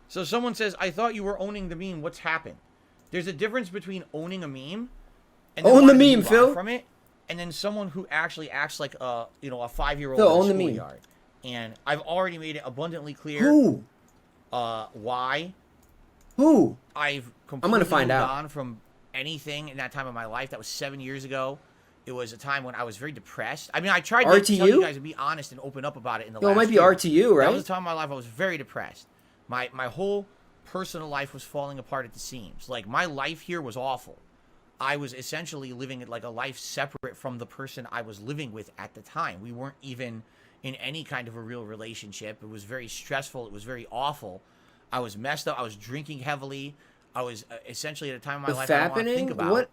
So someone says, I thought you were owning the meme. What's happened? There's a difference between owning a meme and then Own the wanting to meme, move on Phil. from it, and then someone who actually acts like a 5-year-old Phil, in a own the meme. schoolyard. And I've already made it abundantly clear Who? why Who? I've I'm completely gonna find moved out. on from anything in that time of my life. That was 7 years ago. It was a time when I was very depressed. I mean, I tried to RTU? tell you guys to be honest and open up about it in the No, last it might be year. RTU, right? That was a time of my life I was very depressed. My whole personal life was falling apart at the seams. Like, my life here was awful. I was essentially living like a life separate from the person I was living with at the time. We weren't even in any kind of a real relationship. It was very stressful. It was very awful. I was messed up. I was drinking heavily. I was essentially at a time of my life I don't want to think about. What?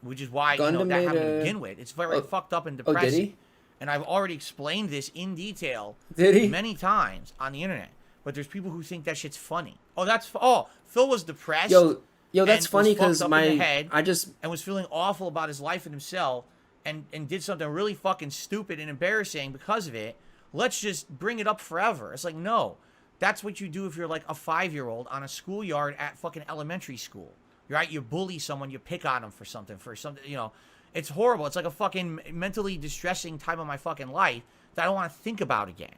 Which is why Gundam that happened made to begin with. It's very fucked up and depressing. Oh, did he? And I've already explained this in detail Did he? many times on the internet. But there's people who think that shit's funny. Phil was depressed. Yo, that's and funny was fucked because up in the head I was feeling awful about his life and himself, and did something really fucking stupid and embarrassing because of it. Let's just bring it up forever. It's like, no, that's what you do if you're like a 5-year-old on a schoolyard at fucking elementary school. Right? You bully someone, you pick on them for something, It's horrible. It's like a fucking mentally distressing time of my fucking life that I don't want to think about again.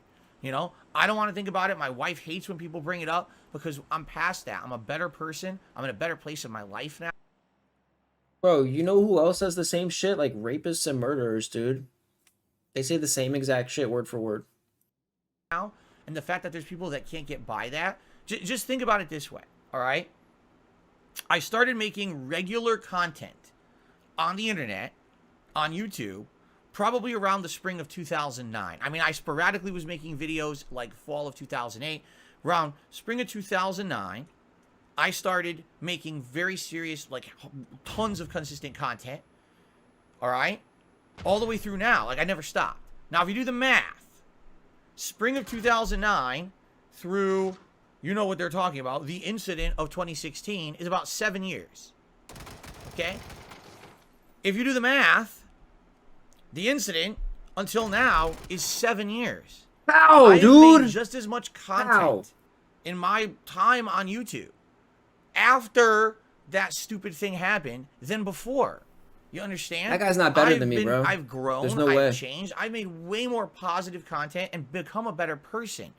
I don't want to think about it. My wife hates when people bring it up because I'm past that. I'm a better person. I'm in a better place in my life now. Bro, you know who else has the same shit? Like rapists and murderers, dude. They say the same exact shit word for word. Now, and the fact that there's people that can't get by that, just think about it this way, all right? I started making regular content on the internet, on YouTube, probably around the spring of 2009. I mean, I sporadically was making videos like fall of 2008. Around spring of 2009, I started making very serious, like tons of consistent content, all right? All the way through now. Like, I never stopped. Now, if you do the math, spring of 2009 through, you know what they're talking about, the incident of 2016 is about 7 years. Okay? If you do the math, the incident until now is 7 years. How, I dude? made just as much content in my time on YouTube after that stupid thing happened than before. You understand? That guy's not better than me, bro. I've grown. There's no way. I've changed. I've made way more positive content and become a better person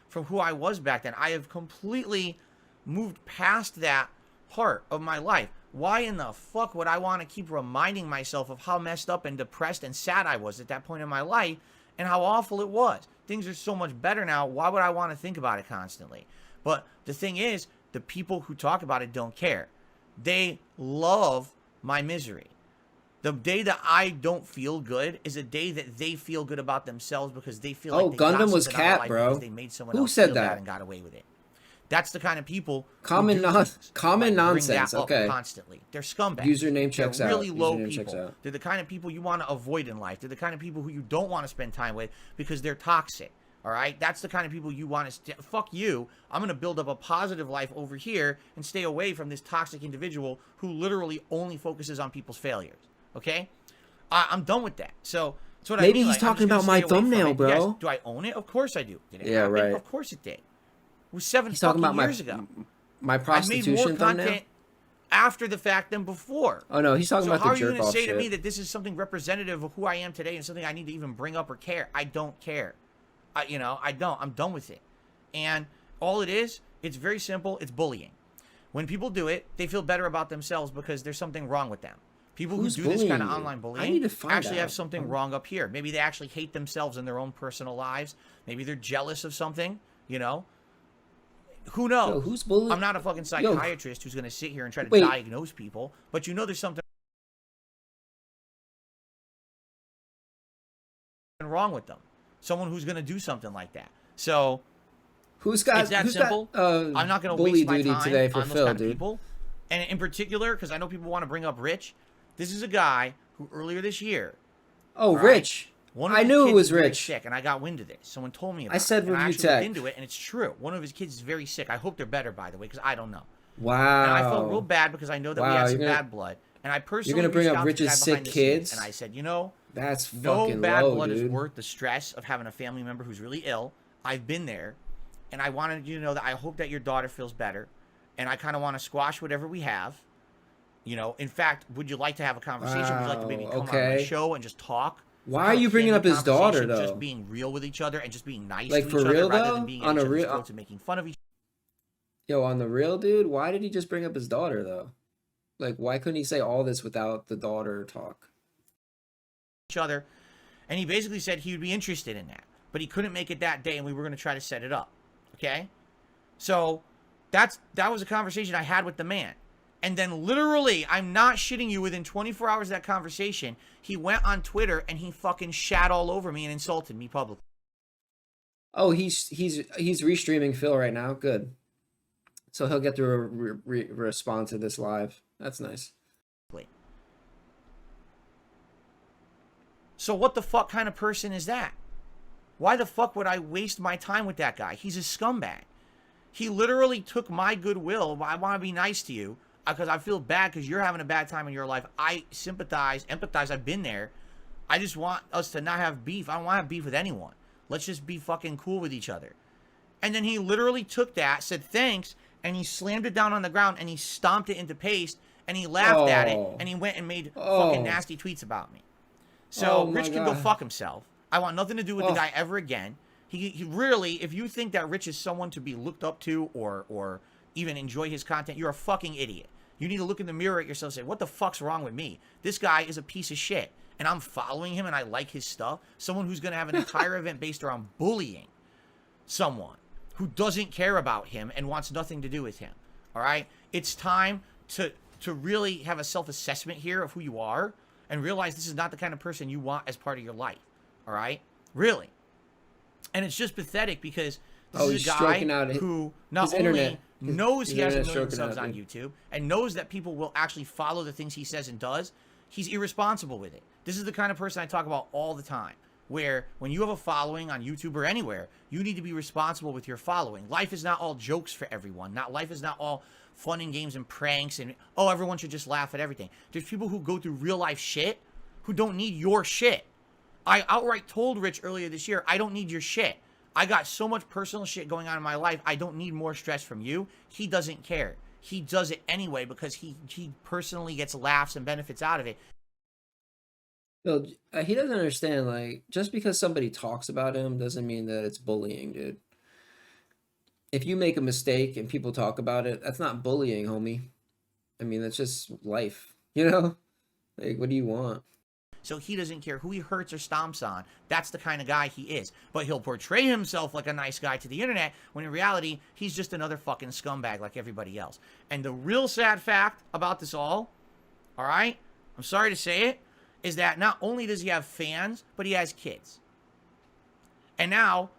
from who I was back then. I have completely moved past that part of my life. Why in the fuck would I want to keep reminding myself of how messed up and depressed and sad I was at that point in my life and how awful it was? Things are so much better now. Why would I want to think about it constantly? But the thing is, the people who talk about it don't care. They love my misery. The day that I don't feel good is a day that they feel good about themselves because they feel like they Gundam got was something out of cat, life bro. because they made someone Who else said feel that? bad and got away with it. That's the kind of people Common who do things, common bring nonsense. that up Okay. constantly. They're scumbags. Username checks They're really out. low Username checks people. out. They're the kind of people you want to avoid in life. They're the kind of people who you don't want to spend time with because they're toxic. All right? That's the kind of people you want to... Fuck you. I'm going to build up a positive life over here and stay away from this toxic individual who literally only focuses on people's failures. Okay? I'm done with that. So, that's what I mean. Maybe he's Like, I'm talking just about gonna my stay away from thumbnail, it. bro. Yes. Do I own it? Of course I do. Did it Yeah, happen? right. Of course it did. It was 7 He's talking fucking about years ago. my I made prostitution more thumbnail. content after the fact than before. Oh no, he's talking So about how the are you jerk going to off say shit. to me that this is something representative of who I am today and something I need to even bring up or care? I don't care. I don't. I'm done with it. And all it is, it's very simple. It's bullying. When people do it, they feel better about themselves because there's something wrong with them. People Who's who do this kind of bullying you? online I bullying need to find actually out. have something wrong up here. Maybe they actually hate themselves in their own personal lives. Maybe they're jealous of something, Who knows? Yo, who's bullying? I'm not a fucking psychiatrist who's going to sit here and try to Wait. diagnose people, but there's something wrong with them. Someone who's going to do something like that. So Who's got? it's that who's simple. got? I'm not going to bully waste my duty time today for on those Phil, kind of dude. people. And in particular, because I know people want to bring up Rich, this is a guy who earlier this year, Oh, right. Rich. one of I his knew it kids was is very Rich. sick, and I got wind of this. Someone told me about I said it, and I review actually looked tech. into it, and it's true. One of his kids is very sick. I hope they're better, by the way, because I don't know. Wow. And I felt real bad because I know that we Wow, had some you're gonna- bad blood. And I personally You're gonna bring reached up out to the Rich's guy behind sick the scenes, kids? and I said, That's no fucking bad low, blood is dude. worth the stress of having a family member who's really ill. I've been there. and I wanted you to know that I hope that your daughter feels better, and I kind of want to squash whatever we have. You know, in fact, would you like to have a conversation? Would you like to maybe come on my show and just talk? Why are you bringing up his daughter, though? Just being real with each other and just being nice like, to for each real, other rather though? than being On at a each other's real throats and making fun of each Yo, on the real, dude, why did he just bring up his daughter, though? Like, why couldn't he say all this without the daughter talk? other? And he basically said he would be interested in that, but he couldn't make it that day, and we were going to try to set it up. Okay? So that was a conversation I had with the man. And then literally, I'm not shitting you, within 24 hours of that conversation, he went on Twitter and he fucking shat all over me and insulted me publicly. Oh, he's restreaming Phil right now. Good. So he'll get to respond to this live. That's nice. So what the fuck kind of person is that? Why the fuck would I waste my time with that guy? He's a scumbag. He literally took my goodwill. I want to be nice to you because I feel bad because you're having a bad time in your life. I sympathize, empathize. I've been there. I just want us to not have beef. I don't want to have beef with anyone. Let's just be fucking cool with each other. And then he literally took that, said thanks, and he slammed it down on the ground and he stomped it into paste and he laughed at it and he went and made fucking nasty tweets about me. So Rich can go fuck himself. I want nothing to do with the guy ever again. He really, if you think that Rich is someone to be looked up to or even enjoy his content, you're a fucking idiot. You need to look in the mirror at yourself and say, what the fuck's wrong with me? This guy is a piece of shit. And I'm following him and I like his stuff. Someone who's going to have an entire event based around bullying someone who doesn't care about him and wants nothing to do with him. All right? It's time to really have a self-assessment here of who you are and realize this is not the kind of person you want as part of your life. All right? Really. And it's just pathetic because this is a guy who not only knows he has a million subs on YouTube and knows that people will actually follow the things he says and does, he's irresponsible with it. This is the kind of person I talk about all the time, where when you have a following on YouTube or anywhere, you need to be responsible with your following. Life is not all jokes for everyone. Life is not all fun and games and pranks and, oh, everyone should just laugh at everything. There's people who go through real life shit who don't need your shit. I outright told Rich earlier this year, I don't need your shit. I got so much personal shit going on in my life. I don't need more stress from you. He doesn't care. He does it anyway because he personally gets laughs and benefits out of it. No, he doesn't understand, like, just because somebody talks about him doesn't mean that it's bullying, dude. If you make a mistake and people talk about it, that's not bullying, homie. I mean, that's just life, you know? Like, what do you want? So he doesn't care who he hurts or stomps on. That's the kind of guy he is. But he'll portray himself like a nice guy to the internet when in reality, he's just another fucking scumbag like everybody else. And the real sad fact about this all right, I'm sorry to say it, is that not only does he have fans, but he has kids. And now,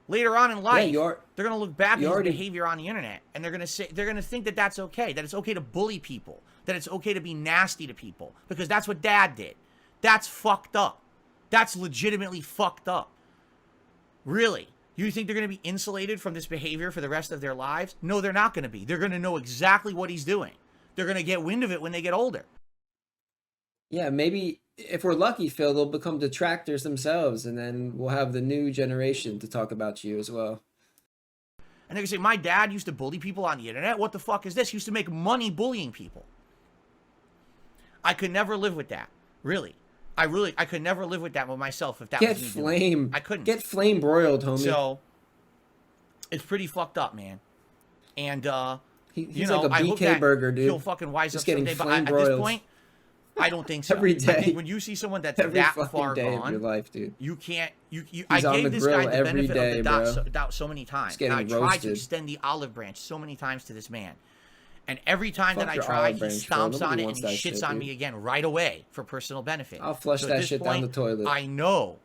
later on in life, they're going to look back at his behavior on the internet, and they're going to think that that's okay, that it's okay to bully people, that it's okay to be nasty to people, because that's what Dad did. That's fucked up. That's legitimately fucked up. Really? You think they're going to be insulated from this behavior for the rest of their lives? No, they're not going to be. They're going to know exactly what he's doing. They're going to get wind of it when they get older. Yeah, maybe if we're lucky, Phil, they'll become detractors themselves, and then we'll have the new generation to talk about you as well. And they're going to say, my dad used to bully people on the internet? What the fuck is this? He used to make money bullying people. I could never live with that. Really. I could never live with that with myself if that was me. Get flame. I couldn't. Get flame broiled, homie. So, it's pretty fucked up, man. And, he's like a BK burger, dude. He'll fucking wise up someday. But at this point, I don't think so. Every day. I think when you see someone that's that far gone, of your life, dude. You can't. I gave this guy the benefit of the doubt so many times. And I tried to extend the olive branch so many times to this man. And every time that I try, he stomps on it and he shits on me again right away for personal benefit. I'll flush that shit down the toilet. I know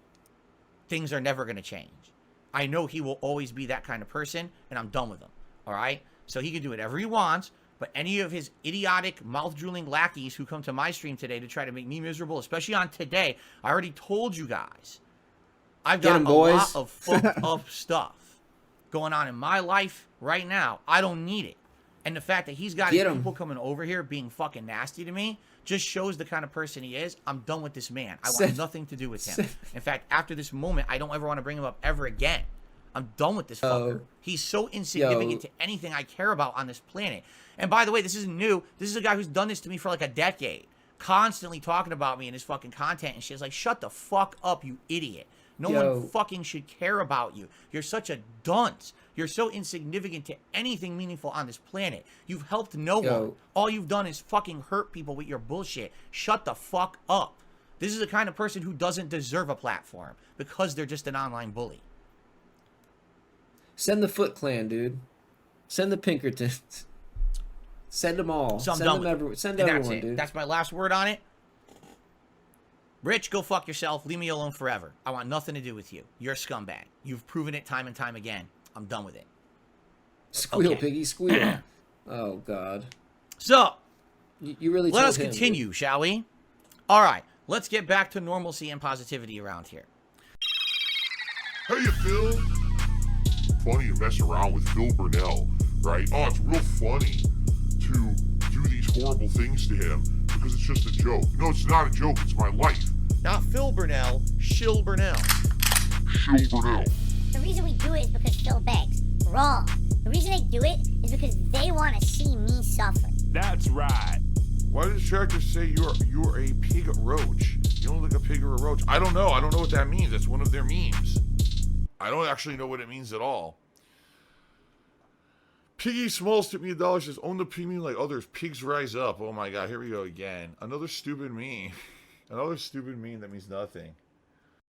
things are never going to change. I know he will always be that kind of person, and I'm done with him. All right? So he can do whatever he wants, but any of his idiotic, mouth-drooling lackeys who come to my stream today to try to make me miserable, especially on today, I already told you guys, I've got a lot of fucked up stuff going on in my life right now. I don't need it. And the fact that he's got people coming over here being fucking nasty to me just shows the kind of person he is. I'm done with this man. I want nothing to do with him. In fact, after this moment, I don't ever want to bring him up ever again. I'm done with this fucker. He's so insignificant to anything I care about on this planet. And by the way, this isn't new. This is a guy who's done this to me for like a decade. Constantly talking about me in his fucking content and shit. It's like, shut the fuck up, you idiot. No one fucking should care about you. You're such a dunce. You're so insignificant to anything meaningful on this planet. You've helped no one. All you've done is fucking hurt people with your bullshit. Shut the fuck up. This is the kind of person who doesn't deserve a platform because they're just an online bully. Send the Foot Clan, dude. Send the Pinkertons. Send them all. So Send everyone, dude. That's my last word on it. Rich, go fuck yourself. Leave me alone forever. I want nothing to do with you. You're a scumbag. You've proven it time and time again. I'm done with it. Squeal, piggy, squeal. Oh, God. So, you really let us continue, shall we? All right. Let's get back to normalcy and positivity around here. How you feel? Funny to mess around with Phil Burnell, right? Oh, it's real funny to do these horrible things to him because it's just a joke. No, it's not a joke. It's my life. Not Phil Burnell, Shill Burnell. Shill Burnell. The reason we do it is because Phil begs. Wrong. The reason they do it is because they want to see me suffer. That's right. Why does Tractor say you're a pig roach? You don't look like a pig or a roach. I don't know. I don't know what that means. That's one of their memes. I don't actually know what it means at all. Piggy Smalls took me $1. Says, own the premium like others. Pigs rise up. Oh my God. Here we go again. Another stupid meme. Another stupid meme that means nothing.